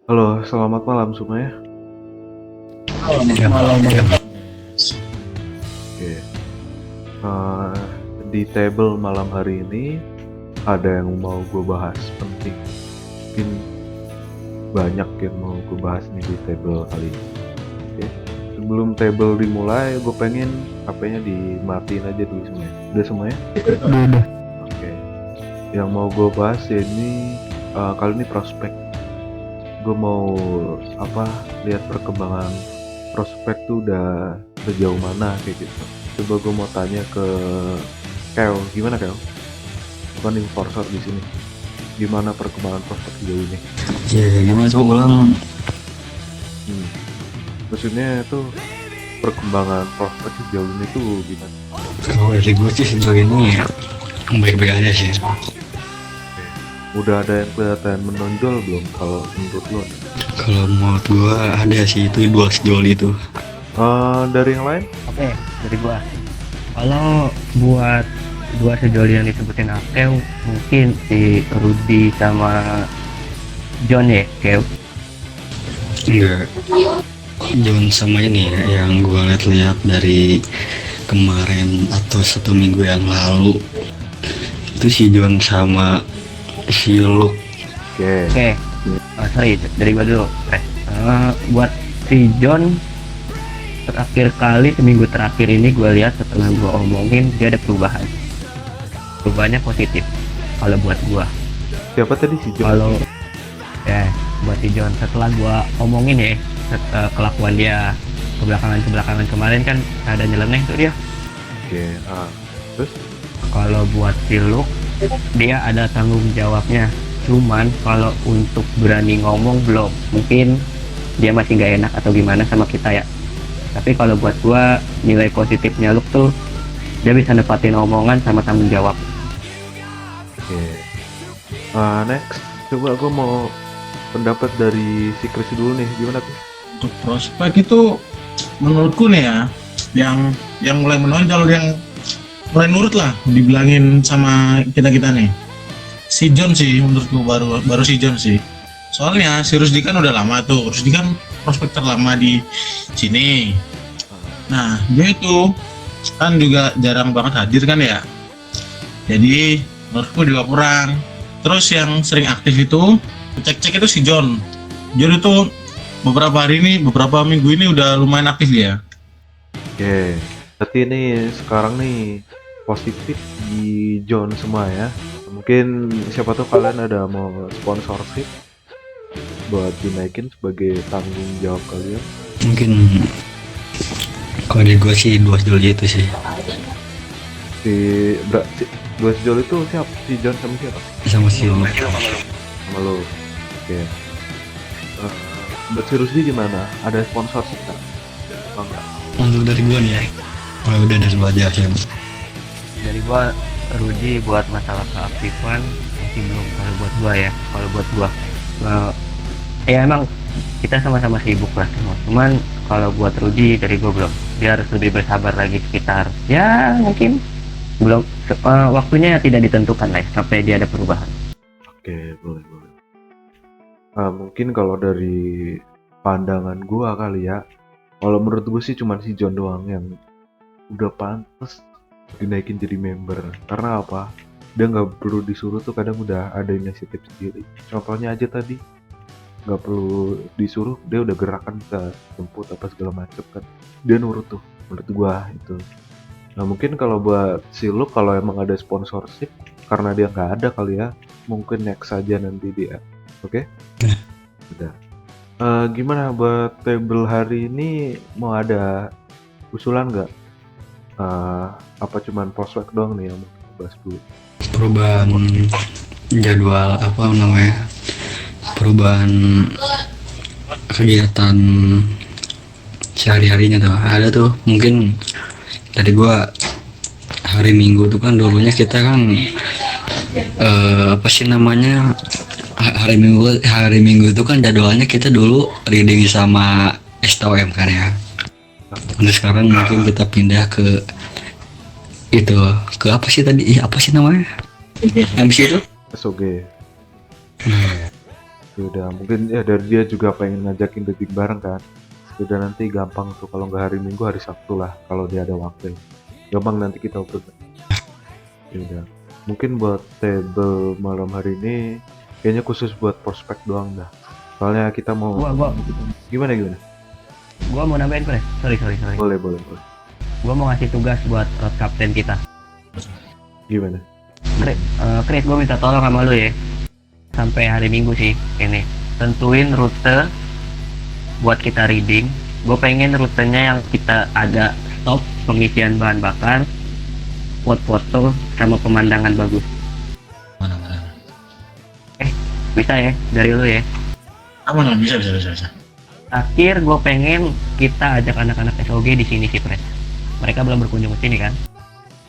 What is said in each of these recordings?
Halo, selamat malam semuanya. Ya, Malam ya. Oke, eh, di table malam hari ini ada yang mau gue bahas penting. Mungkin banyak yang mau gue bahas nih di table kali ini. Oke, sebelum table dimulai, gue pengen HP-nya dimatiin aja dulu semuanya. Udah semuanya? Udah. Oke, yang mau gue bahas ini kali ini prospek. Gue mau lihat perkembangan prospek tuh udah sejauh mana kayak gitu. Coba gue mau tanya ke Kel, gimana Kel? Bukan enforcer di sini. Gimana perkembangan prospek sejauh ini? Ya, gimana coba ulang? Hmm. Maksudnya tuh perkembangan prospek sejauh ini tuh gimana? Kalau dari gue sih sejauh ini baik-baik aja sih. Udah ada yang kelihatan menonjol belum kalau menurut lo? Kalau menurut gue ada sih itu dua sejauh itu. Dari yang lain? Oke, dari gua. Kalau buat dua sejoli yang disebutin Akeu, mungkin si Rudy sama John ya, Akeu. Enggak. Jangan sama ini ya, yang gue lihat-lihat dari kemarin atau 1 minggu yang lalu itu si John sama si Luke. Oke. Oke, sorry, dari gua dulu. Buat si John, terakhir kali seminggu terakhir ini gua lihat setelah gua omongin dia ada perubahan. Perubahannya positif. Kalau buat gua, Siapa tadi si John? kalau ya buat si John setelah gua omongin ya kelakuan dia kebelakangan kemarin kan ada nyeleneh tuh dia. Oke. Terus? Kalau buat si Luke, dia ada tanggung jawabnya, cuman kalau untuk berani ngomong belum, mungkin dia masih nggak enak atau gimana sama kita ya. Tapi kalau buat gua, nilai positifnya Luke tuh dia bisa nepatin omongan sama tanggung jawab. Oke. Next, coba gue mau pendapat dari si Chris dulu nih, gimana tuh? Untuk prospek itu menurutku nih ya, yang mulai menonjol, yang mulai nurut lah dibilangin sama kita nih, si John sih menurutku, baru si John sih. Soalnya si Rusdi kan udah lama tuh, Rusdi kan prospek terlama di sini. Nah dia itu kan juga jarang banget hadir kan ya, jadi menurutku juga kurang. Terus yang sering aktif itu cek-cek itu si John itu beberapa minggu ini udah lumayan aktif ya. Oke, berarti ini sekarang nih positif di John semua ya. Mungkin siapa tahu kalian ada mau sponsorship buat dinaikin sebagai tanggung jawab kalian. Mungkin kalau dari gue sih dua sejauh itu sih. Si dua sejol itu siapa? Si John sama siapa? Sama si Luke. Sama lo. Oke. Buat si Rusdi gimana? Ada sponsorship nggak? Oh, enggak. Untuk dari gue nih ya, kalau udah dari gue aja sih. Dari gua, Rudy buat masalah keaktifan masih belum. Kalau buat gua ya, kalau buat gua ya emang kita sama-sama sibuk lah semua, cuman kalau buat Rudy dari gua belum. Dia harus lebih bersabar lagi, sekitar ya mungkin belum waktunya tidak ditentukan lah ya, sampai dia ada perubahan. Oke, boleh. Mungkin kalau dari pandangan gua kali ya, kalau menurut gue sih cuma si John doang yang udah pantas dinaikin jadi member. Karena apa? Dia nggak perlu disuruh tuh, kadang udah ada inisiatif sendiri. Contohnya aja tadi, nggak perlu disuruh, dia udah gerakan bisa jemput apa segala macem kan. Dia nurut tuh, menurut gua itu. Nah mungkin kalau buat si Luke, kalau emang ada sponsorship, karena dia nggak ada kali ya, mungkin next saja nanti dia. Oke? Udah. Gimana buat table hari ini, mau ada usulan nggak? Apa cuman prospek doang nih yang mau kita bahas dulu? Perubahan jadwal apa namanya, perubahan kegiatan sehari-harinya tuh ada tuh. Mungkin dari gua hari Minggu tuh kan dulunya kita kan apa sih namanya, hari Minggu itu kan jadwalnya kita dulu reading sama STOM kan ya. Nah sekarang mungkin kita pindah ke itu, ke apa sih tadi, apa sih namanya, MC itu. SOG. Udah mungkin ya dari dia juga pengen ngajakin dating bareng kan. Udah nanti gampang tuh kalau nggak hari Minggu hari Sabtu lah kalau dia ada waktu. Gampang nanti kita obrol. Ya udah. Mungkin buat table malam hari ini kayaknya khusus buat prospek doang dah. Soalnya kita mau Gua gimana? mau nambahin Pres. Sorry. Boleh. Gua mau ngasih tugas buat road captain kita. Gimana? Chris, gue minta tolong sama lu ya. Sampai hari Minggu sih ini. Tentuin rute buat kita reading. Gue pengen rutenya yang kita ada stop, pengisian bahan bakar, foto sama pemandangan bagus. Mana. Bisa ya dari lu ya. Aman, bisa. Akhir gue pengen kita ajak anak-anak SOG di sini sih Pres. Mereka belum berkunjung ke sini kan?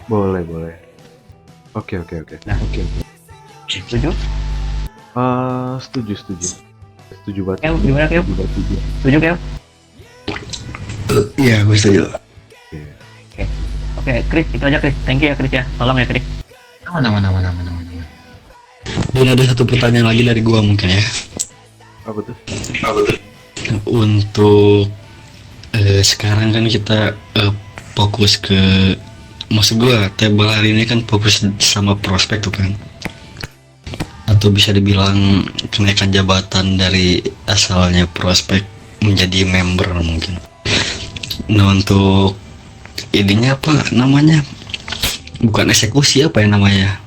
Boleh. Oke. Nah, setuju? Setuju. Setuju banget. Kel, gimana Kel? Setuju Kel? Iya, gue setuju. Oke, Chris, itu aja Chris. Thank you ya Chris ya. Tolong ya Chris. Aman. Dan ada satu pertanyaan lagi dari gua mungkin ya. Apa tuh? Untuk sekarang kan kita fokus ke, maksud gua table hari ini kan fokus sama prospek tuh kan, atau bisa dibilang kenaikan jabatan dari asalnya prospek menjadi member mungkin. Nah untuk ininya apa namanya, bukan eksekusi, apa ya namanya,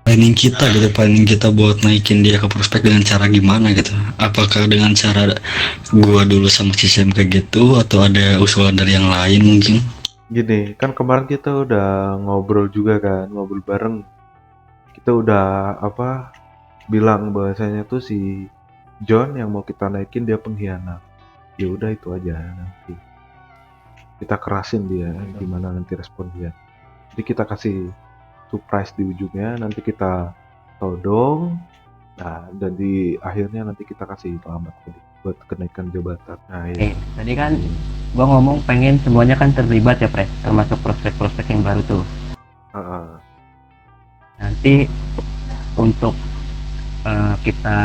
planning kita buat naikin dia ke prospek dengan cara gimana gitu. Apakah dengan cara gua dulu sama sistem kayak gitu, atau ada usulan dari yang lain mungkin? Gini, kan kemarin kita udah ngobrol juga kan, ngobrol bareng. Kita udah bilang bahwasanya tuh si John yang mau kita naikin dia pengkhianat. Ya udah itu aja nanti. Kita kerasin dia gimana nanti respon dia. Jadi kita kasih surprise di ujungnya, nanti kita todong. Nah, dan di akhirnya nanti kita kasih selamat buat kenaikan jabatan. Nah, Oke, tadi kan gua ngomong pengen semuanya kan terlibat ya Pres, termasuk prospek-prospek yang baru tuh. Nanti untuk kita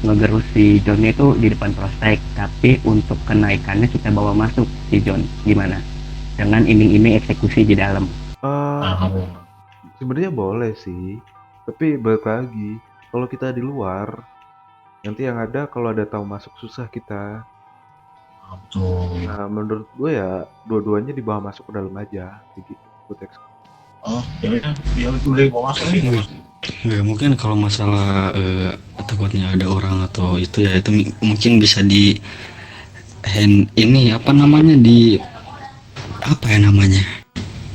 ngegerus si John itu di depan prospek, tapi untuk kenaikannya kita bawa masuk si John, gimana? Dengan iming-iming eksekusi di dalam. Sebenarnya boleh sih, tapi balik lagi kalau kita di luar, nanti yang ada kalau ada tamu masuk susah kita. Betul. Nah, menurut gue ya dua-duanya dibawa masuk ke dalam aja, gitu. Oh, ya udah bawa masuk nih. Ya mungkin kalau masalah takutnya ada orang atau itu ya, itu mungkin bisa di ini apa namanya,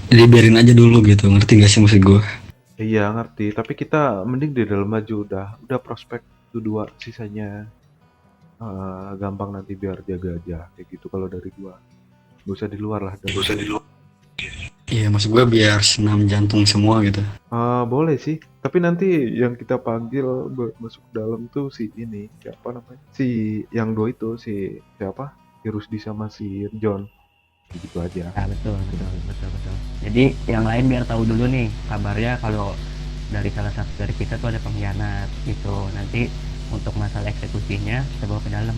dibiarin aja dulu gitu, ngerti gak sih maksud gue? Iya ngerti, tapi kita mending di dalam aja udah prospek itu 2 sisanya. Gampang nanti biar jaga aja kayak gitu kalau dari gua. Gak usah di luar lah. Iya maksud gue biar senam jantung semua gitu. Boleh sih, tapi nanti yang kita panggil masuk ke dalam tuh si ini, siapa namanya? Si yang 2 itu, si siapa? Si Rusdi sama si John. Gitu aja. Nah, betul. Jadi yang lain biar tahu dulu nih kabarnya kalau dari salah satu dari kita tuh ada pengkhianat gitu. Nanti untuk masalah eksekusinya kita bawa ke dalam.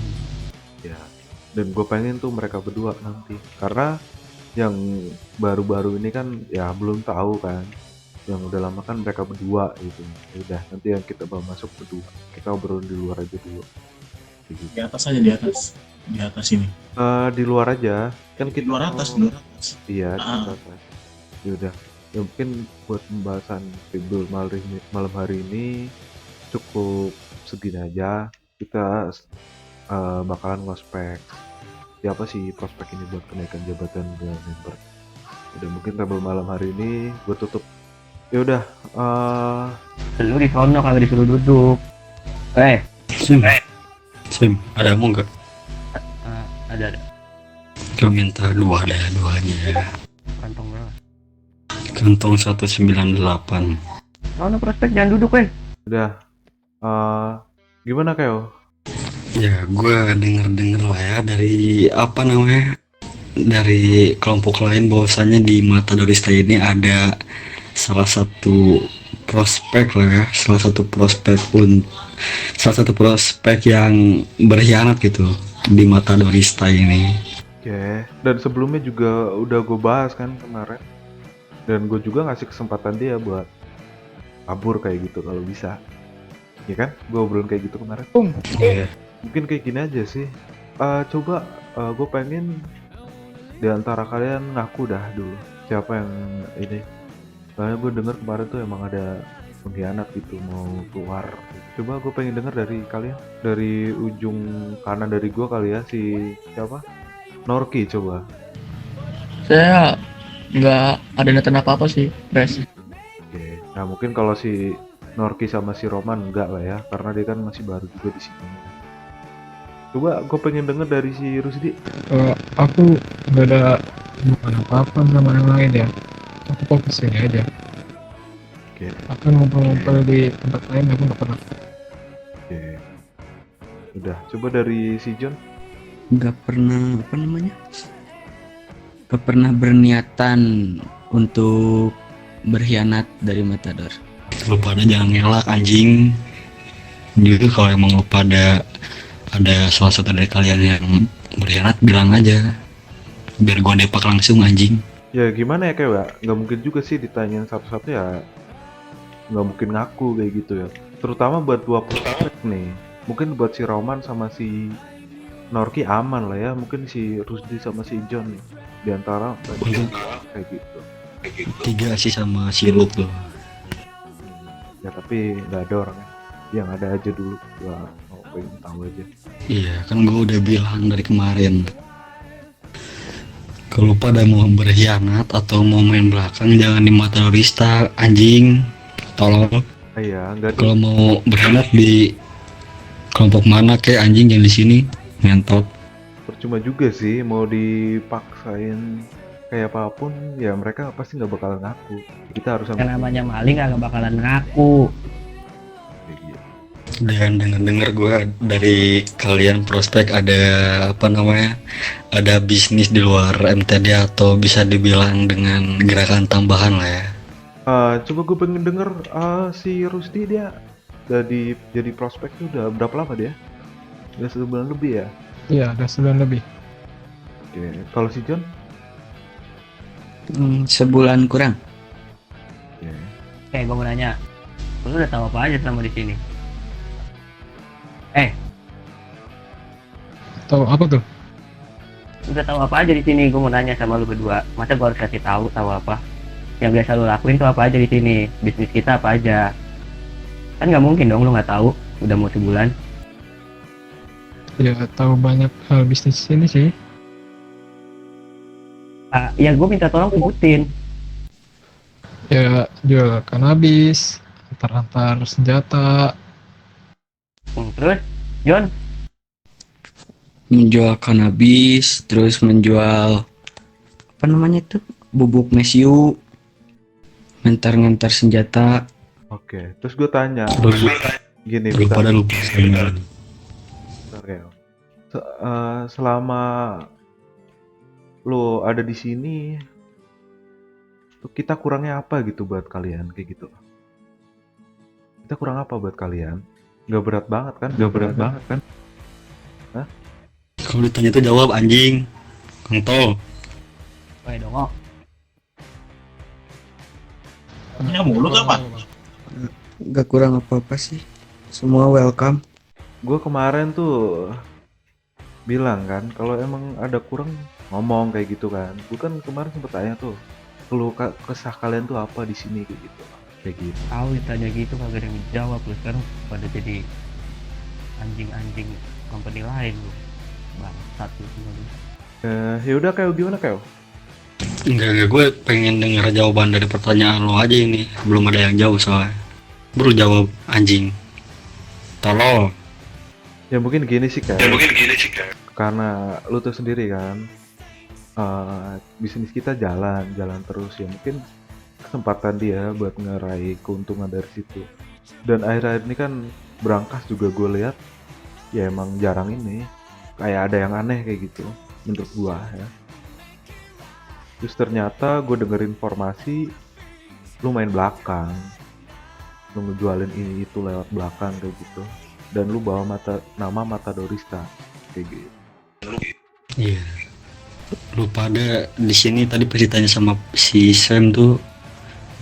Ya. Dan gue pengen tuh mereka berdua nanti, karena yang baru-baru ini kan ya belum tahu kan. Yang udah lama kan mereka berdua gitu. Udah nanti yang kita bawa masuk berdua. Kita obrol di luar aja dulu. Gitu. Di atas aja, di atas ini. Di luar aja kan kita Di luar atas. Iya, di luar atas. Ya udah, ya mungkin buat pembahasan table malam hari ini cukup segini aja. Kita bakalan ngospek siapa sih prospek ini buat kenaikan jabatan ke member. Udah, mungkin table malam hari ini gue tutup. Ya udah, Lu di sono kagak disuruh duduk. Sim, ada mau nggak? Ada. Gue minta duanya. Kantong berapa? Kantong 198. Sono prospek jangan duduk udah. Gimana Keo? Ya gue denger lah ya dari apa namanya, dari kelompok lain bahwasannya di Matadorista ini ada salah satu prospek lah ya, salah satu prospek yang berkhianat gitu di mata Dorista ini. Oke, dan sebelumnya juga udah gue bahas kan kemarin. Dan gue juga ngasih kesempatan dia buat kabur kayak gitu kalau bisa. Ya kan? Gue obrolin kayak gitu kemarin. Iya. Mungkin kayak gini aja sih. Coba gue pengen di antara kalian ngaku dah dulu siapa yang ini. Soalnya gue denger kemarin tuh emang ada pengkhianat gitu mau keluar. Coba gue pengen denger dari kalian. Dari ujung kanan dari gue kali ya, si siapa? Norki coba. Saya nggak ada niatan apa-apa sih, Res. Oke. Nah mungkin kalau si Norki sama si Roman enggak lah ya, karena dia kan masih baru juga di sini. Coba gue pengen denger dari si Rusdi. Aku nggak ada hubungan apa-apa sama yang lain ya. Aku fokus ini aja. Oke. Aku ngumpul-ngumpul di tempat lain aku nggak pernah. Oke. Udah. Coba dari si John. Nggak pernah nggak pernah berniatan untuk berkhianat dari Matador. Lu pada jangan ngelak anjing. Jadi kalau emang lu pada ada salah satu dari kalian yang berkhianat, bilang aja biar gua depak langsung anjing. Ya gimana ya kayak nggak mungkin juga sih ditanyain satu-satu ya. Nggak mungkin ngaku kayak gitu ya. Terutama buat dua prospek nih. Mungkin buat si Roman sama si Norki aman lah ya. Mungkin si Rusdi sama si John nih. Di antara kayak gitu. 3 sih sama si Luke tuh. Ya tapi nggak ada orangnya. Yang ada aja dulu. Gua mau pengen tahu aja. Iya kan gua udah bilang dari kemarin, kalau pada mau berkhianat atau mau main belakang jangan di mata Dorista anjing. Tolong. Iya, nggak Kalau mau berkhianat di kelompok mana kayak anjing, yang di sini ngentot. percuma juga sih mau dipaksain kayak apapun ya mereka pasti nggak bakalan ngaku. Kita harus Yang namanya maling gak bakalan ngaku. kayak gitu. Dan dengar gue dari kalian prospek ada ada bisnis di luar MTD atau bisa dibilang dengan gerakan tambahan lah ya. Coba gue pengen denger si Rusdi dia jadi prospek tuh udah berapa lama dia? Udah 1 bulan lebih ya? Iya, ada 9 lebih. Oke, kalau si John? Sebulan kurang. Oke. Gue mau nanya, lu udah tahu apa aja selama di sini? Tahu apa tuh? Lu udah tahu apa aja di sini? Gue mau nanya sama lu berdua. Masa gue harus kasih tahu apa? Yang biasa lu lakuin tuh apa aja di sini? Bisnis kita apa aja? Kan nggak mungkin dong lu nggak tahu. Udah mau sebulan. Ya tahu banyak hal bisnis ini sih. Ya gue minta tolong sebutin. Ya jual kanabis, antar-antar senjata. Terus, John? Menjual kanabis, terus menjual bubuk mesiu, ngantar-ngantar senjata. Oke, terus gue tanya, gini, Lu pada lupa bentar ya. Selama lo ada di sini, tuh kita kurangnya apa gitu buat kalian kayak gitu? Kita kurang apa buat kalian? Gak berat banget kan? Gak berat banget kan? Kalau ditanya tuh jawab anjing. Kontol. Woi dongo. Punya mulut apa? Gak kurang apa-apa sih. Semua welcome. Gue kemarin tuh bilang kan, kalau emang ada kurang ngomong kayak gitu kan. Gue kan kemarin sempet tanya tuh, keluh kesah kalian tuh apa di sini kayak gitu. Kayak gitu. Tahu ditanya gitu kagak ada yang jawab lu sekarang pada jadi anjing-anjing company lain lu. Bangsat lu semua lu. Ya udah kayak gimana kayak? Enggak, gue pengen denger jawaban dari pertanyaan lo aja ini. Belum ada yang jawab soalnya. Baru jawab anjing. Tolol. Ya mungkin gini sih kayak. Karena lu tuh sendiri kan, bisnis kita jalan terus ya mungkin kesempatan dia buat ngeraih keuntungan dari situ. Dan akhir-akhir ini kan berangkas juga gue lihat ya emang jarang ini kayak ada yang aneh kayak gitu menurut gua ya. Terus ternyata gue denger informasi lu main belakang lu ngejualin ini itu lewat belakang kayak gitu, dan lu bawa nama Matadorista kayak gitu. Iya. Lu pada di sini tadi pas ditanya sama si Sam tuh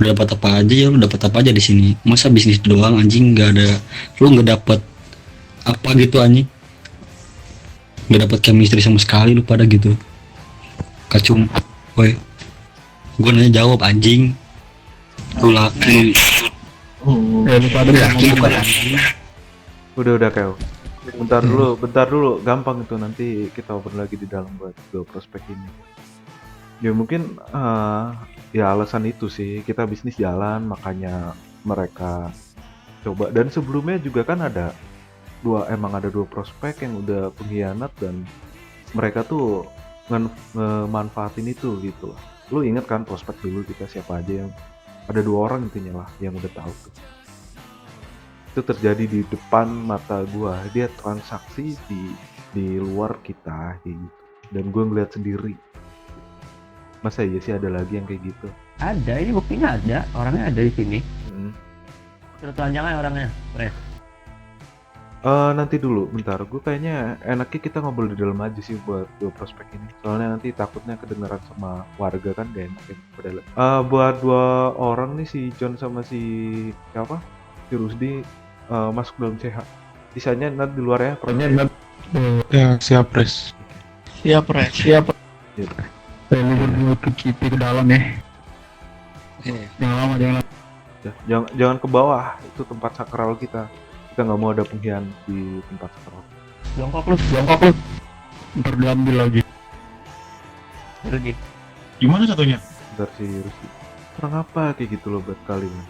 udah dapat apa aja, ya lu dapat apa aja di sini? Masa bisnis doang anjing, nggak ada, lu nggak dapat apa gitu anjing, nggak dapat chemistry sama sekali lu pada gitu. Kacung, woi, gue nanya jawab anjing, lu laki, Oh, Lu pada lu nggak laki ngomong bukan kan? anjing. Udah Keo. Bentar dulu, gampang itu, nanti kita obrol lagi di dalam buat dua prospek ini. Ya mungkin ya alasan itu sih, kita bisnis jalan makanya mereka coba. Dan sebelumnya juga kan emang ada dua prospek yang udah pengkhianat, dan mereka tuh ngemanfaatin itu gitu loh. Lu inget kan prospek dulu kita siapa aja, yang ada 2 orang intinya lah yang udah tahu tuh. Itu terjadi di depan mata gua, dia transaksi di luar kita kayak gitu, dan gua ngeliat sendiri. Masa iya sih ada lagi yang kayak gitu? Ada, ini buktinya ada, orangnya ada di sini. Hmm. Sudah telanjangan orangnya, Pres. Nanti dulu, bentar. Gue kayaknya enaknya kita ngobrol di dalam aja sih buat dua prospek ini. Soalnya nanti takutnya kedengeran sama warga kan gak enak ya. Buat 2 orang nih, si John sama si siapa? Si Rusdi masuk dalam CH. Sisanya nanti di luar ya. Ya siap Pres. Siap, Res. Siap. Lu berdua ke kipi ke dalam ya. Jangan lama, jangan lama. Jangan ke bawah, itu tempat sakral kita. Kita nggak mau ada pengkhianat di tempat sakral. Jongkok lu, Ntar diambil lagi. Rudi. gimana satunya? Bentar si Rusdi. Kurang apa kayak gitu loh buat kalian?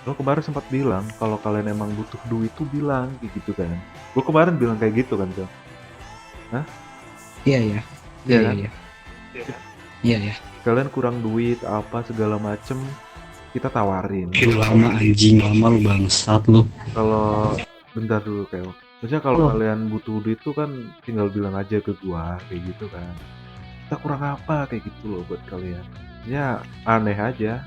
Lo kemarin sempat bilang kalau kalian emang butuh duit tuh bilang kayak gitu kan. Gue kemarin bilang kayak gitu kan, John. Iya. Iya kan? Iya. Kalian kurang duit apa segala macem, kita tawarin. Lama anjing, lama lu bangsat lu. Kalau bentar dulu kayak, maksudnya kalau kalian butuh duit tuh kan tinggal bilang aja ke gua kayak gitu kan. Kita kurang apa kayak gitu loh buat kalian. Ya aneh aja.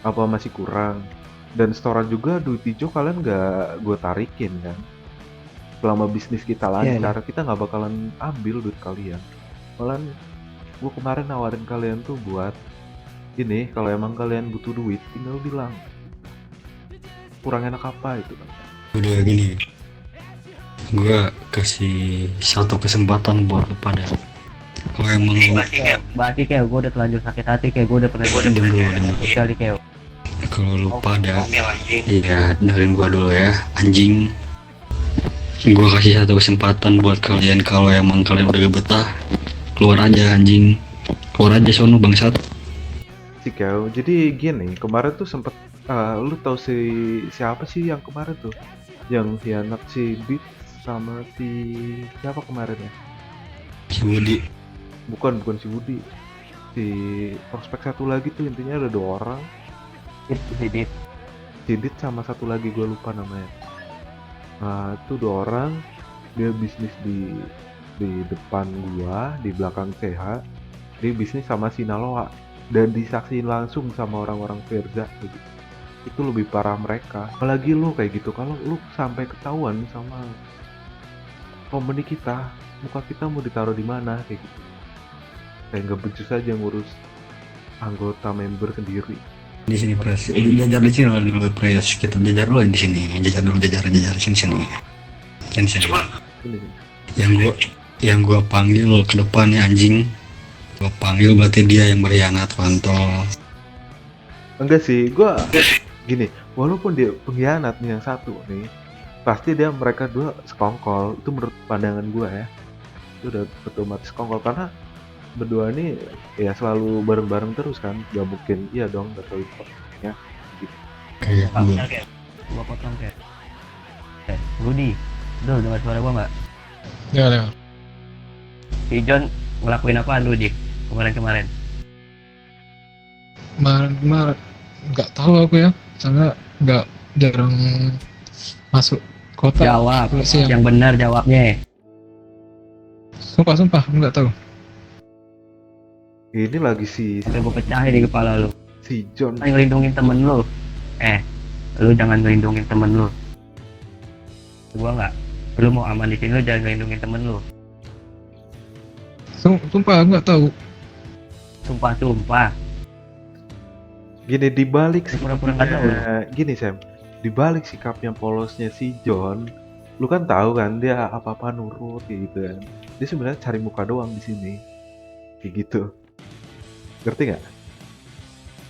Apa masih kurang? Dan setoran juga duit hijau kalian nggak gua tarikin kan. Selama bisnis kita lancar, kita nggak bakalan ambil duit kalian. Malahan gua kemarin nawarin kalian tuh buat ini, kalau emang kalian butuh duit tinggal bilang. Kurang enak apa itu kan. Udah gini, gua kasih satu kesempatan buat lu pada. Kalau emang lu Berarti kayak gue udah terlanjur sakit hati, kayak gue udah pernah dulu, sekali kayak. kalau lu pada, iya dengerin gua dulu ya, anjing. Gua kasih satu kesempatan buat kalian, kalau emang kalian udah gak betah, keluar aja anjing, keluar aja sono bangsat. Si Keo, jadi gini, kemarin tuh sempet lu tahu siapa sih yang kemarin tuh yang hianat, si Beat sama si siapa kemarin ya? Si Budi, Bukan si Budi, si prospek satu lagi tuh, intinya ada 2 orang, Dit. si Dit sama satu lagi gue lupa namanya. Nah itu 2 orang, dia bisnis di depan gua, di belakang CH, dia bisnis sama Sinaloa, dan disaksiin langsung sama orang-orang Verza gitu. Itu lebih parah mereka. Apalagi lu kayak gitu, kalau lu sampai ketahuan sama company kita, muka kita mau ditaruh di mana kayak gitu. Kayak nggak becus aja ngurus anggota member sendiri. di sini Pres, jajar di sini lah dulu Pres, kita jajar dulu di sini, jajar sini. Ini Yang gua panggil lo ke depannya anjing, gua panggil berarti dia yang berkhianat, kontol. enggak sih, gua gini, walaupun dia pengkhianat nih yang satu nih, pasti mereka 2 sekongkol, itu menurut pandangan gua ya. Itu udah otomatis sekongkol, karena berdua ini ya selalu bareng-bareng terus kan, gak mungkin iya dong gak tahu ya gitu. Kayak gua. Gua potong kayak. Rudi, lu dengar suara gua nggak? Ya. Si John ngelakuin apaan Rudi kemarin? Kemarin nggak tahu aku ya, soalnya jarang masuk kota. Jawab, Lu sih yang benar jawabnya. Sumpah aku nggak tahu. Ini lagi si Sampai gue pecahin di kepala lu. John. Yang ngelindungin temen lu. Lu jangan ngelindungin temen lu. Gua nggak. Lu mau aman di sini, lu jangan ngelindungin temen lu. Sumpah nggak tahu. Sumpah. Gini dibalik Pura-pura nggak tahu. gini Sam, dibalik sikapnya polosnya si John, lu kan tahu kan dia apa-apa nurut kayak gitu kan. Dia sebenarnya cari muka doang di sini. Kayak gitu. Ngerti nggak?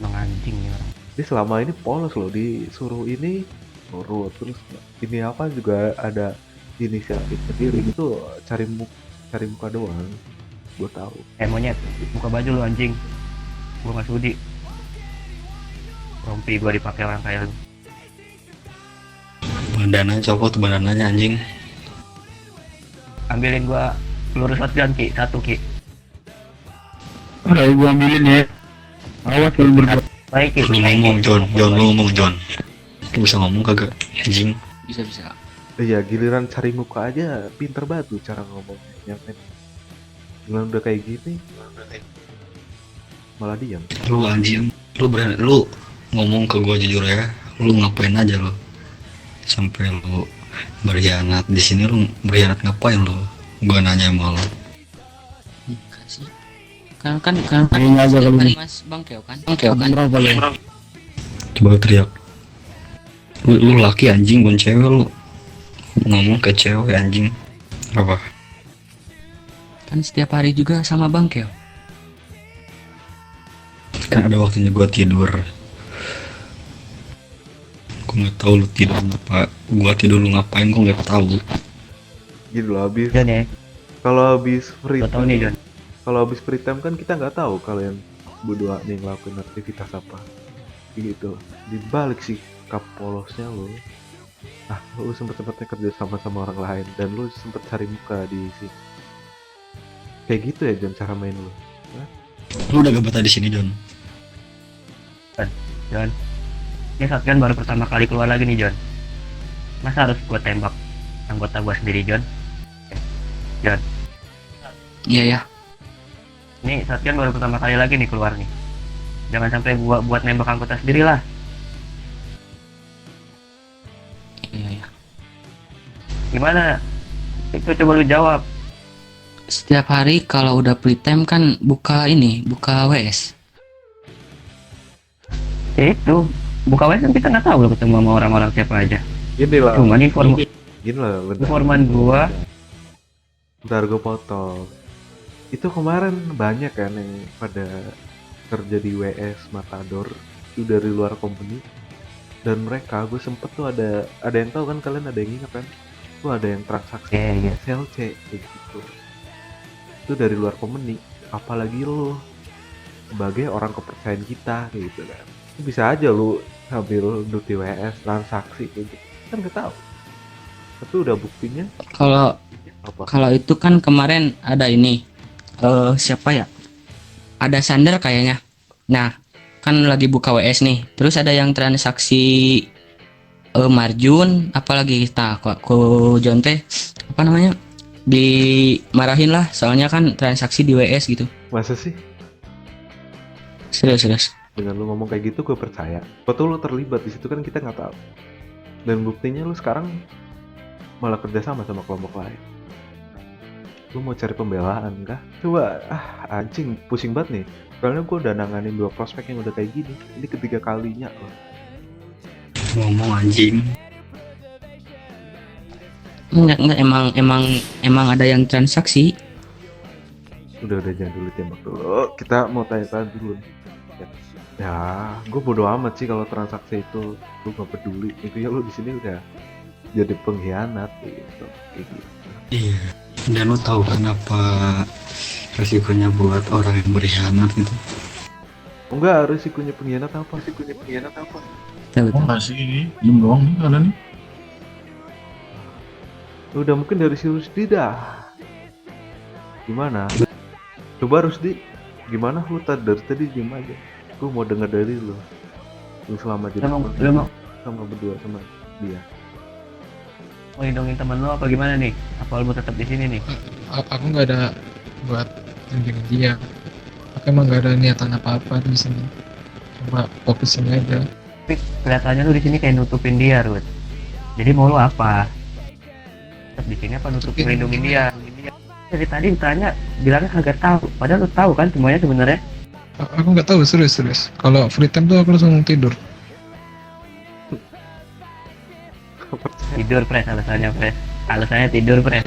Emang anjing nih orang. Dia selama ini polos loh, disuruh ini nurut, terus ini apa juga ada inisiatif sendiri gitu, cari muka doang. Gue tahu. Monyet, buka baju lu anjing. Gua nggak sudi. Rompi gua dipakai orang kayak lu. Bandananya copot, bandananya anjing. Ambilin gua peluru shotgun Ki, 1 Ki. Udah gua ambilin ya. Awas kalau berbuat. Baik Ki. Lu ngomong John, lu ngomong John. Lu bisa ngomong kagak anjing? Bisa. Iya, giliran cari muka aja pinter banget tuh cara ngomongnya. Yang giliran udah kayak gini, malah diam. Lu anjing, lu berani, lu ngomong ke gua jujur ya, lu ngapain aja lu sampai lu berkhianat di sini, lu berkhianat ngapain lu? Gua nanya sama lu. Enggak sih. Kan Kayaknya aja kalau ini. Mas Bangkeo kan. Berapa lu? Coba teriak. Lu laki anjing, bukan cewek lu. Ngomong ke cewek anjing. Apa? Kan setiap hari juga sama Bangkeo. Kan ada waktunya gua tidur. Gua nggak tahu lu tidur apa. Gua tidur lu ngapain, gua nggak tahu. Gitu loh, John ya. habis free Gua tahu nih John. kalau habis free time kan kita nggak tahu kalian berdua nih ngelakuin aktivitas apa. Gitu. Dibalik sikap polosnya lo. Lu sempet-sempetnya kerja sama orang lain dan lu sempet cari muka di sini. Kayak gitu ya John cara main lu. Lu udah gak betah di sini, John. John. Ini shotgun baru pertama kali keluar lagi nih John. Masa harus gua tembak anggota gua sendiri John? John. Iya ya. Ini shotgun baru pertama kali lagi nih keluar nih. Jangan sampai gua buat nembak anggota sendiri lah. Iya. Gimana? Itu coba lu jawab. Setiap hari kalau udah free time kan buka WS. Itu buka WhatsApp kan kita nggak tahu lo ketemu sama orang-orang siapa aja. Gini lah. Cuman Gini lah. Bentar. informan gua. Ntar gue potong. Itu kemarin banyak kan yang pada kerja di WS Matador itu dari luar company, dan mereka gue sempet tuh ada yang tahu kan, kalian ada yang ingat kan, tuh ada yang transaksi Iya. CLC kayak gitu. Itu dari luar company, apalagi lo sebagai orang kepercayaan kita kayak gitu kan. Itu bisa aja lu sambil duduk di WS transaksi kayak gitu kan, nggak tahu. Tapi udah buktinya apa? Kalau itu kan kemarin ada ini siapa ya? Ada Sander kayaknya. Nah, kan lagi buka WS nih. Terus ada yang transaksi marjun, apalagi kok John teh apa namanya? Dimarahin lah, soalnya kan transaksi di WS gitu. Masa sih? Serius. Dengan lu ngomong kayak gitu gue percaya. Betul lu terlibat di situ kan, kita nggak tahu. Dan buktinya lu sekarang malah kerja sama kelompok lain. Lu mau cari pembelaan kah? Coba, anjing, pusing banget nih. Soalnya gue udah nanganin 2 prospek yang udah kayak gini. Ini ketiga kalinya loh. Ngomong anjing. Enggak emang ada yang transaksi. Udah jangan dulu tembak dulu. Kita mau tanya-tanya dulu. Ya, gue bodo amat sih kalau transaksi itu. Gue gak peduli. Intinya lu di sini udah jadi pengkhianat gitu. Kayak gitu. Iya. Dan lu tahu kenapa resikonya buat orang yang berkhianat gitu? Enggak, risikonya pengkhianat apa? Tahu. Enggak sih, diem doang nih kalian nih. Udah mungkin dari si Rusdi dah. Gimana? Coba Rusdi, gimana lu dari tadi diem aja? Gue mau denger dari lu. Lu selama jadi Lu mau sama berdua sama dia. melindungi temen lu apa gimana nih? Apa lu mau tetap di sini nih? Aku nggak ada buat lindungin dia. Aku emang nggak ada niatan apa-apa di sini. Cuma fokus ini aja. Tapi kelihatannya lu di sini kayak nutupin dia, Rud. Jadi mau lu apa? Tetap di sini apa nutupin lindungin dia? Dari tadi ditanya bilangnya kagak tahu. Padahal lu tahu kan semuanya sebenarnya. Aku nggak tahu, serius. Kalau free time tuh aku langsung tidur. Tidur, Pres, alasannya, Pres. Alasannya tidur, Pres.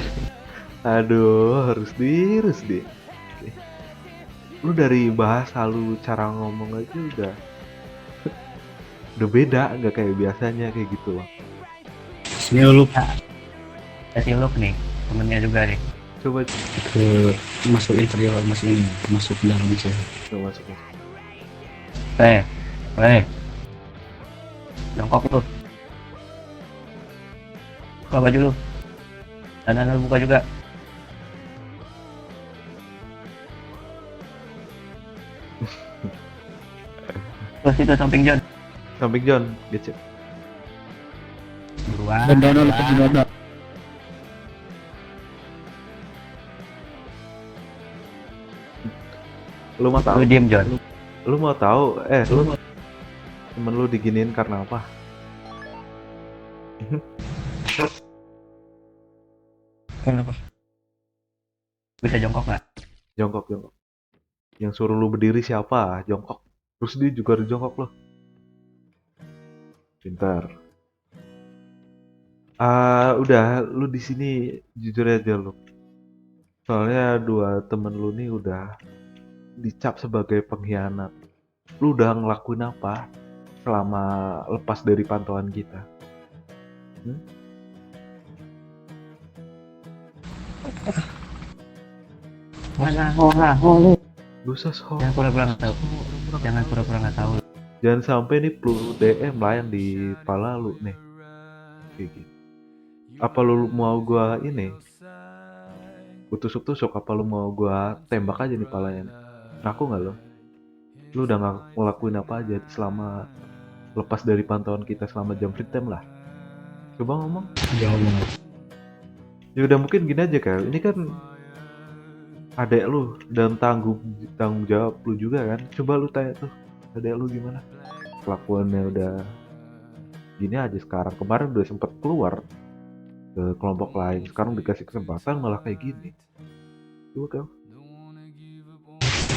Aduh, harus di. Oke. Lu dari bahasa lu, cara ngomong aja udah beda, nggak kayak biasanya kayak gitu loh. Sebenarnya lu Kasih lu nih, temennya juga nih. Coba ke masuk interior, masuk dalam sih. masuk. Jongkok lu. Buka baju lu. Dan lu buka juga. Terus itu samping John. Samping John, gadget. Buruan. Dada. Lu mau Lu tahu? diem, John. Lu mau tahu? Temen lu diginiin karena apa? Kenapa? Bisa jongkok nggak? Jongkok. Yang suruh lu berdiri siapa? Jongkok. Terus dia juga harus jongkok loh. Pintar. Udah, lu di sini jujur aja lu. Soalnya dua temen lu nih udah dicap sebagai pengkhianat. Lu udah ngelakuin apa selama lepas dari pantauan kita? Lu. Gak usah sok. Jangan pura-pura nggak tahu. Jangan pura-pura nggak tahu. Jangan sampai nih peluru DM layang di kepala lu nih. Kayak gitu. Apa lu mau gua ini? Gua tusuk-tusuk, apa lu mau gua tembak aja nih palanya? Ngaku nggak lo? Lu udah ngelakuin apa aja selama lepas dari pantauan kita selama jam free time lah? Coba ngomong. Jauh. Ya udah, mungkin gini aja Kak. Ini kan adek lu dan tanggung jawab lu juga kan. Coba lu tanya tuh adek lu gimana? Kelakuannya udah gini aja sekarang. Kemarin udah sempet keluar ke kelompok lain. Sekarang dikasih kesempatan malah kayak gini. Coba Kak.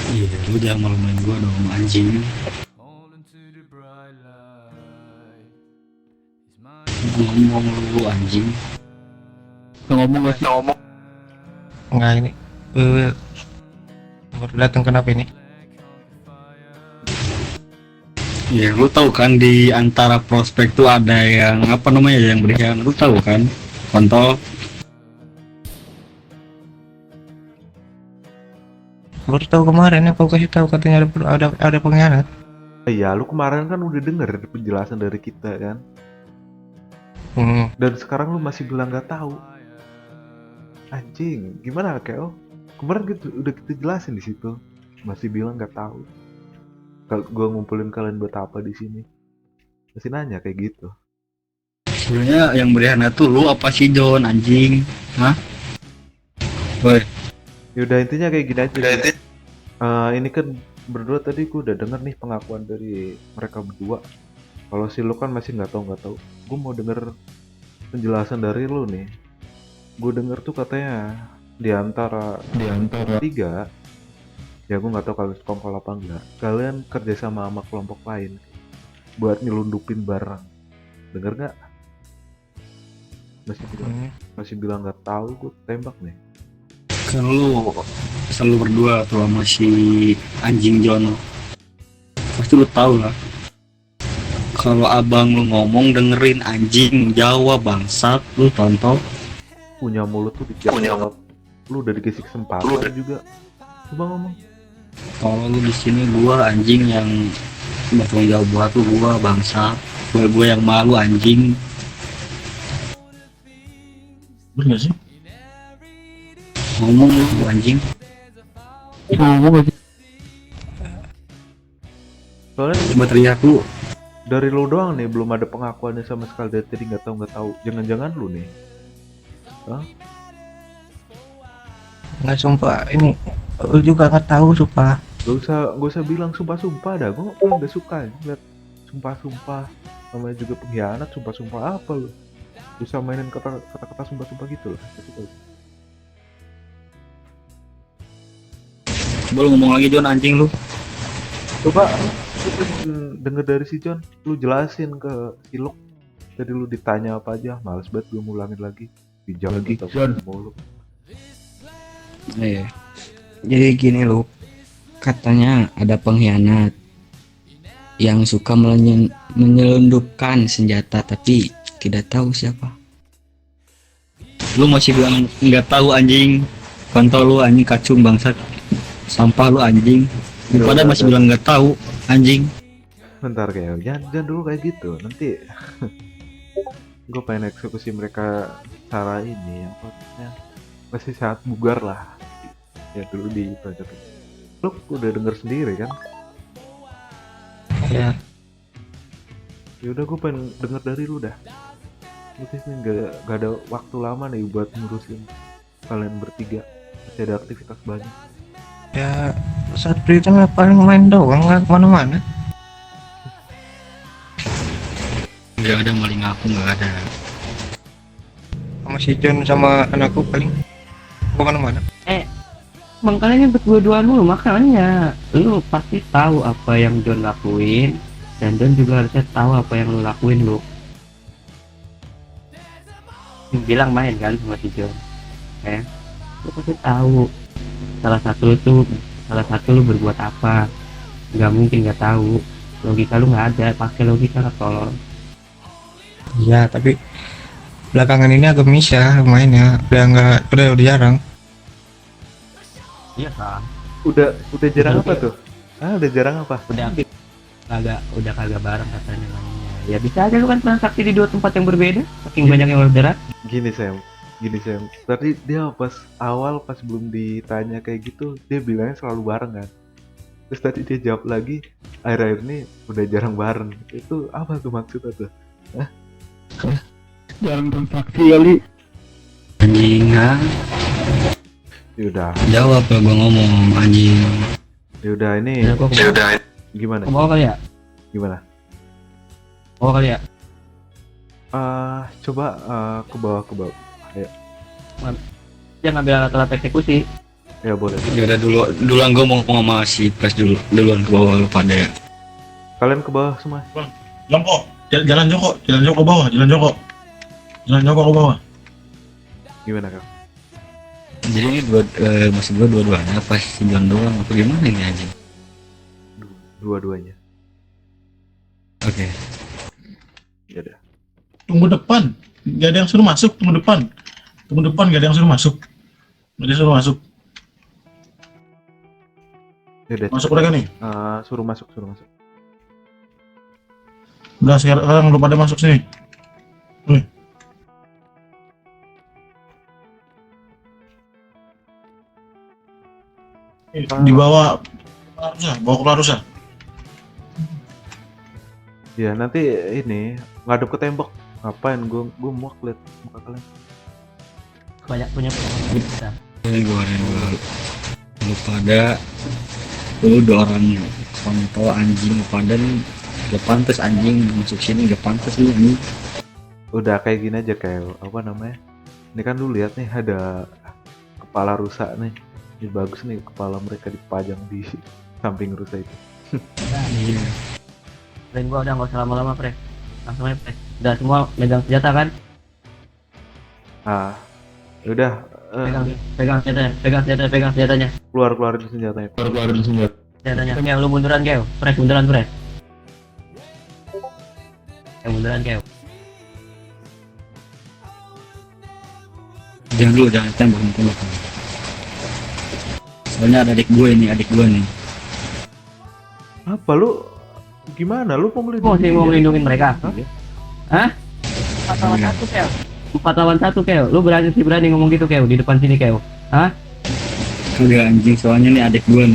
Iya, lu jangan malu-maluin gua dong, anjing. Ngomong lu anjing. Ngomong. Enggak ini. Baru datang kenapa ini? Ya, lu tahu kan di antara prospek tuh ada yang apa namanya yang berikan, lu tahu kan? Kontol. Baru tahu kemarin aku kasih tahu katanya ada pengkhianat. Iya, lu kemarin kan udah denger penjelasan dari kita kan. Dan sekarang lu masih bilang nggak tahu. Anjing, gimana Keo? Kemarin gitu udah kita jelasin di situ, masih bilang nggak tahu. Kalau gua ngumpulin kalian buat apa di sini? Masih nanya kayak gitu. Sebenarnya yang berkhianat tuh lu apa sih John anjing? Hah? Woi, Yaudah, intinya kayak gini aja. Ini kan berdua tadi gua udah denger nih pengakuan dari mereka berdua. Kalau si lu kan masih nggak tahu. Gua mau denger penjelasan dari lu nih. Gue denger tuh katanya di antara tiga, ya gue nggak tahu kalian sekongkol apa enggak, kalian kerja sama kelompok lain buat nyelundupin barang. Denger nggak? Masih bilang nggak tahu, gue tembak nih. kan lu selalu berdua tuh sama si anjing John. Pasti lu tahu lah. Kalau abang lu ngomong dengerin anjing Jawa bangsat lu tonton. Punya mulut tuh dijawab. Lu udah dikasih kesempatan juga. Coba ngomong. Kalau lu di sini gua anjing yang bertanggung jawab buat lu, gua bangsat. Gua yang malu anjing. Bener sih? Ngomong lu anjing. Soalnya Coba teriak lu. dari lu doang nih, belum ada pengakuannya sama sekali. Dari tadi nggak tahu. Jangan-jangan lu nih. Hah? Nggak, sumpah ini lu juga nggak tahu sumpah. Gak usah bilang sumpah-sumpah dah. Gue nggak suka lihat sumpah-sumpah, namanya juga pengkhianat, sumpah-sumpah apa lu? Bisa mainin kata-kata sumpah-sumpah gitu loh. Boleh ngomong lagi Jon, anjing lu. Coba denger dari si John, lu jelasin ke Siluk. Tadi lu ditanya apa aja, males banget gue ngulangin lagi. Bijak lagi John. mulu. Iya. Jadi gini lu, katanya ada pengkhianat yang suka menyelundupkan senjata tapi tidak tahu siapa. Lu masih bilang nggak tahu anjing. Kontol lu anjing, kacung bangsat. Sampah lu anjing. Lu pada masih bilang nggak tahu anjing. Bentar kayak, jangan dulu kayak gitu. Nanti gue pengen eksekusi mereka cara ini, apa namanya, masih sangat bugar lah. Ya dulu di project. Lu udah denger sendiri kan? Ya, Ya udah gue pengen denger dari lu dah. Lu sih gak ada waktu lama nih buat ngurusin kalian bertiga. Masih ada aktivitas banyak. Ya saat free time ya paling main doang, nggak kemana-mana. Nggak ada, maling aku nggak ada. Sama si John sama anakku paling kemana-mana. Bang, kalian berdua-dua dulu, makanya lu pasti tahu apa yang John lakuin dan John juga harusnya tahu apa yang lu lakuin. Lu bilang main kan sama si John, lu pasti tahu salah satu lu berbuat apa. Nggak mungkin nggak tahu, logika lu nggak ada, pakai logika lah tolong. Iya, tapi belakangan ini agak misah mainnya, udah jarang. Iya kan, Udah jarang apa tuh? Udah jarang apa? udah kagak bareng katanya mainnya. Ya bisa aja, lu kan transaksi di dua tempat yang berbeda, saking banyak yang orderan. Gini Sam. Tadi dia pas belum ditanya kayak gitu, dia bilangnya selalu bareng kan. Terus tadi dia jawab lagi, akhir-akhir ini udah jarang bareng. Itu apa tuh maksudnya tuh? Jarang transaksi kali. Anjing, ah. Yaudah, Jawab lah gua ngomong anjing. yaudah ini Ya, gua ke gimana? bawah kali ya, Gimana? Coba ke bawah. Dia ngambil alat-alat eksekusi. Ya boleh. Ya udah, duluan gua mau ngomong sama si Pres duluan ke bawah lu pada. Kalian ke bawah semua. Jongkok, jalan jongkok ke bawah, jalan jongkok ke bawah. Gimana Kak? Jadi ini maksud gua dua-duanya apa si John doang apa gimana ini anjing? Dua-duanya. Oke. Ya udah. Tunggu depan, gak ada yang suruh masuk. Tunggu depan, gak ada yang suruh masuk. Ya udah. Masuk mereka nih. Suruh masuk. Udah sekarang lu pada masuk sini. Dibawa keluar rusa. Ya nanti ini ngadep ke tembok. Ngapain? Gue muak liat muka kalian. Banyak punya kita. Ini gua lu pada lu dua orang kontol anjing, lu pada nih gak pantas anjing masuk sini, gak pantas lu anjing. Udah kayak gini aja, kayak apa namanya? Ini kan lu lihat nih ada kepala rusa nih. Ini bagus nih, kepala mereka dipajang di samping rusa itu. Iya. Dan gua udah nggak usah lama-lama, Pre. Langsung aja, Pre. Udah semua megang senjata kan? Ya udah, Pegang senjatanya. keluarin senjatanya. Keluarin semua. Senjatanya. Yang lu munduran, Keo. Pre, munduran, Pre. Yang munduran, Keo. Jangan tembak. Soalnya ada adik gue nih. Apa lu? Gimana? Lu mau Mau melindungi mereka? Hah? 4 lawan 1, Keo. 4 lawan 1, Keo. Lu berani ngomong gitu, Keo, di depan sini, Keo. Hah? Kagak anjing, soalnya nih adik gue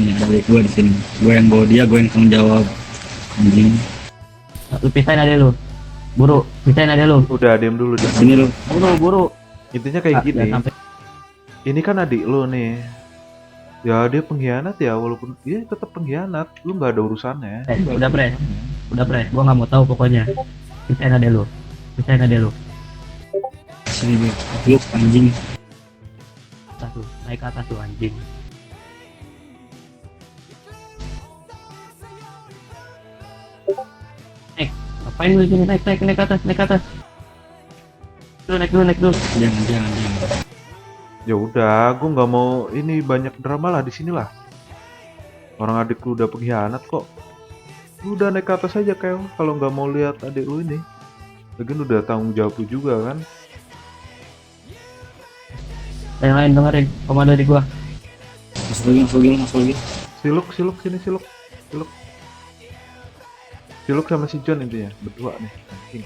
di sini. Gue yang bawa dia, gue yang tanggung jawab. Anjing. Lu pisahin aja lu. Buru, pisahin aja lu. Udah diam dulu deh. Sini lu. Buru. Intinya kayak gini. Ya, sampai Ini kan adik lu nih. Ya dia pengkhianat ya, walaupun dia tetap pengkhianat. Lu nggak ada urusannya. udah, Pre. Udah Pres, gua nggak mau tahu pokoknya. Pisahin ade lu. Pisahin ade lu. Sini gue, lu anjing. Atas lu, naik ke atas lu anjing. Ngapain lu di sini? Naik ke atas, naik ke atas. Naik dulu. Jangan. Ya udah, gue nggak mau ini banyak drama lah di sini lah. Orang adik lu udah pengkhianat kok. Lu udah naik ke atas aja kayak kalau nggak mau lihat adik lu ini. Lagian udah tanggung jawab lu juga kan. Yang lain dengerin komando di gua. Masuk lagi. Siluk sini siluk. Siluk sama si John intinya berdua nih. Anjing.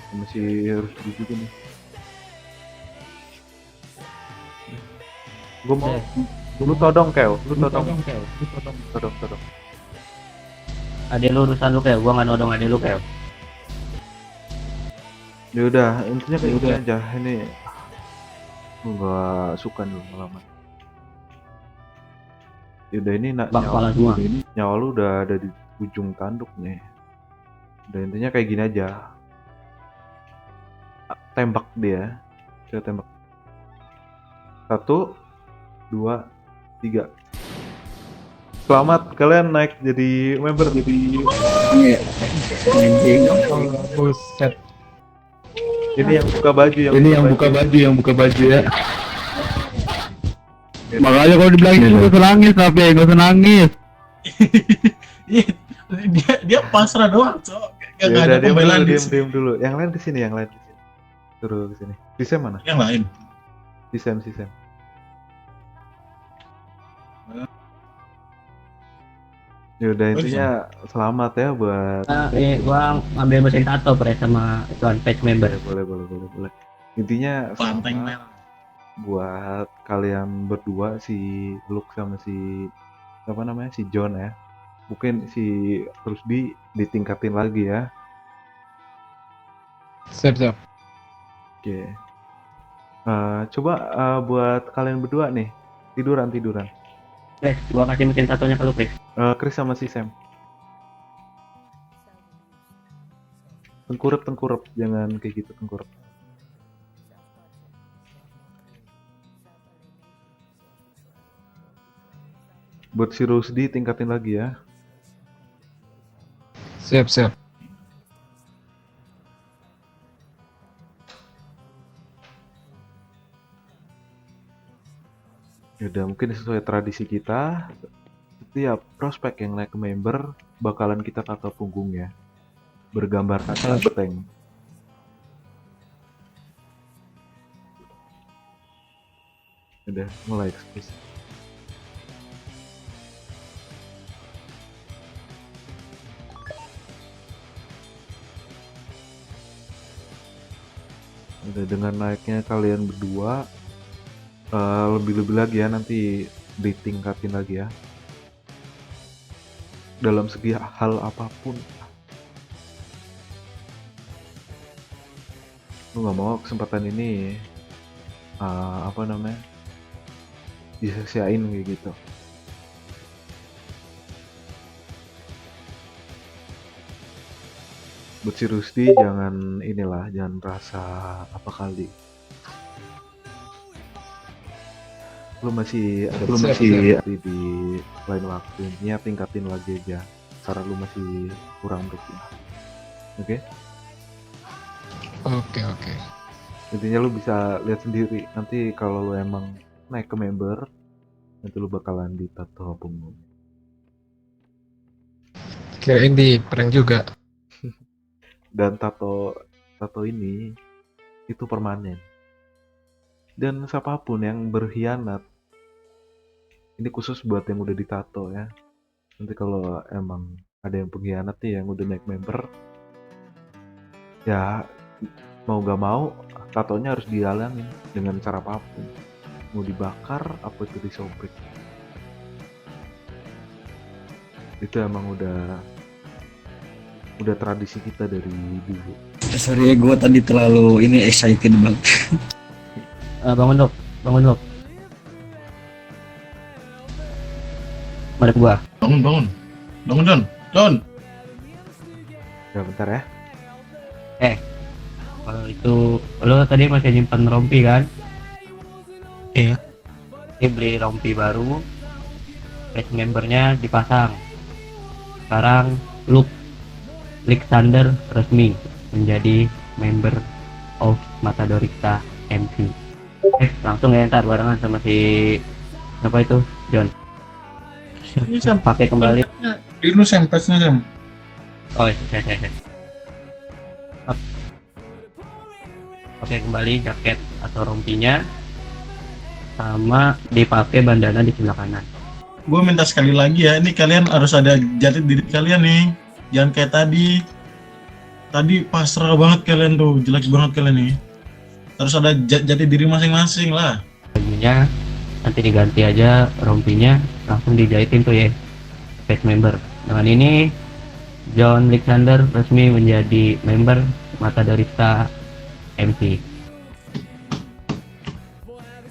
Sama si Rusdi juga nih. Gue mau lu todong Kel, lu todong. Ade lu urusan lu kayak gua nggak nodong ade lu kayak. Ya udah, intinya kayak gini aja. Ini gue nggak suka nih lama. Ya udah ini Bak kepala semua. nyawa lu udah ada di ujung tanduk nih. Udah intinya kayak gini aja. Tembak dia. Saya tembak. 1, 2, 3. Selamat kalian naik jadi member. Iya. Anjing. Buset. Ini yang buka baju Yang buka baju ya. Makanya kalau dibilangin gak usah nangis, tapi gak usah nangis. dia pasrah doang, Cok. Ya Gak ada udah diam pembelaan dulu, di sini. diam dulu. Yang lain kesini. Suruh kesini. Si Sam mana? Yang lain. Si Sam. Ya udah intinya selamat ya buat Gua ngambil mesin tato Pres sama tuan patch member. boleh. Intinya Panteng selamat merah. buat kalian berdua, si Luke sama si apa namanya si John ya. Mungkin si Rusdi ditingkatin lagi ya. Siap. Oke. Coba buat kalian berdua nih tiduran. Pres, gua kasih mesin tatonya ke lu Pres. Chris sama si Sam. Tengkurap, jangan kayak gitu tengkurap. Buat si Rusdi tingkatin lagi ya. Siap. Yaudah mungkin sesuai tradisi kita, setiap prospek yang naik ke member bakalan kita tato punggungnya bergambar kata tank. Udah mulai ekspresi. Udah dengan naiknya kalian berdua lebih-lebih lagi ya, nanti ditingkatin lagi ya dalam segi hal apapun. Lu nggak mau kesempatan ini apa namanya disia-siain kayak gitu. Buat si Rusdi jangan rasa apa kali. Lu masih di lain waktu, ini tingkatin lagi aja karena lu masih kurang rupiah. Oke? Oke. Intinya lu bisa lihat sendiri nanti kalau lu emang naik ke member, nanti lu bakalan ditato punggung. Kirain di prank juga. Dan tato ini itu permanen. Dan siapapun yang berkhianat, ini khusus buat yang udah ditato ya. Nanti kalau emang ada yang pengkhianat nih yang udah naik member, ya mau gak mau tatonya harus dihalangin dengan cara apapun. Mau dibakar apa itu disobek. Itu emang udah tradisi kita dari dulu. Sorry ya, gue tadi terlalu excited banget. Bangun Lok. Madep gua. Bangun, John. Ya bentar ya. Kalau itu lo tadi masih nyimpen rompi kan? Iya. Ini beli rompi baru, face membernya dipasang. Sekarang Alexander resmi menjadi member of Matadorista MC. Langsung ya ntar barengan sama si apa itu John. Ini Sam, Pakai kembali. di lu Sam, pasnya Sam. Oh iya. Pakai kembali jaket atau rompinya, sama dipakai bandana di sebelah kanan. Gue minta sekali lagi ya, ini kalian harus ada jati diri kalian nih. Jangan kayak tadi. Tadi pasrah banget kalian tuh, jelek banget kalian nih. Harus ada jati diri masing-masing lah. Bajunya nanti diganti aja, rompinya langsung dijahitin tuh ya, face member. Dengan ini John Alexander resmi menjadi member Matadorista MC.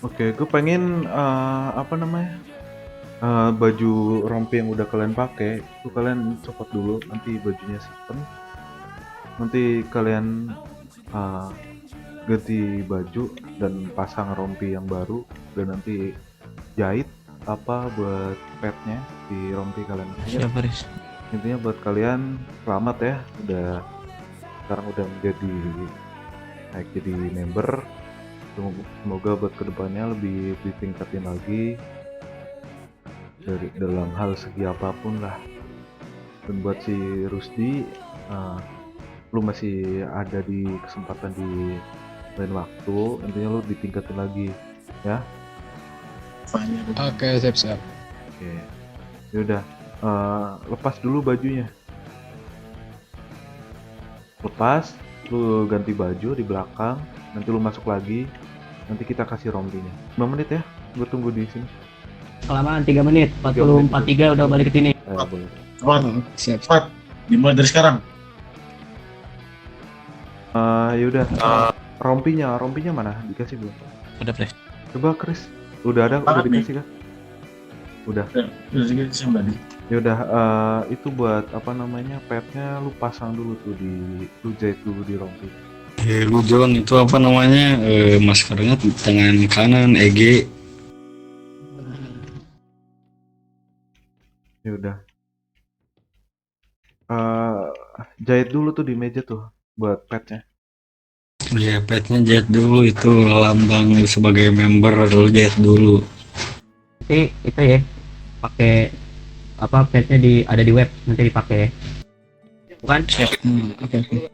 Oke, gue pengen apa namanya, baju rompi yang udah kalian pakai itu kalian copot dulu, nanti bajunya simpen, nanti kalian ganti baju dan pasang rompi yang baru, dan nanti jahit apa buat padnya di rompi kalian. Siapa Riz? Intinya buat kalian selamat ya, udah sekarang udah menjadi naik jadi member. Semoga buat kedepannya lebih ditingkatin lagi dari dalam hal segi apapun lah. Dan buat si Rusdi, lu masih ada di kesempatan di lain waktu, intinya lu ditingkatin lagi ya. Oke, siap. Oke, yaudah, lepas dulu bajunya, lepas, lu ganti baju di belakang, nanti lu masuk lagi, nanti kita kasih rompinya. 5 menit ya, gue tunggu di sini. Kelamaan 3 menit, 40-43 udah balik ke sini. Boleh. Cepat, Siap. cepat. Dimulai dari sekarang. Yaudah, rompinya mana? Dikasih belum? Udah Pres. Coba Chris, udah ada, udah Banget nih. dikasih kan? Udah. Udah sedikit Sam tadi. Yaudah, itu buat apa namanya, padnya lu pasang dulu tuh lu jahit dulu di rompi. Lu John, itu apa namanya, maskernya tangan kanan, EG. Yaudah. Jahit dulu tuh di meja tuh buat padnya. Ya, padnya jahit dulu, itu lambang lu sebagai member, lu jahit dulu. Nanti itu ya, pakai apa padnya ada di web, nanti dipakai. Bukan? Oke.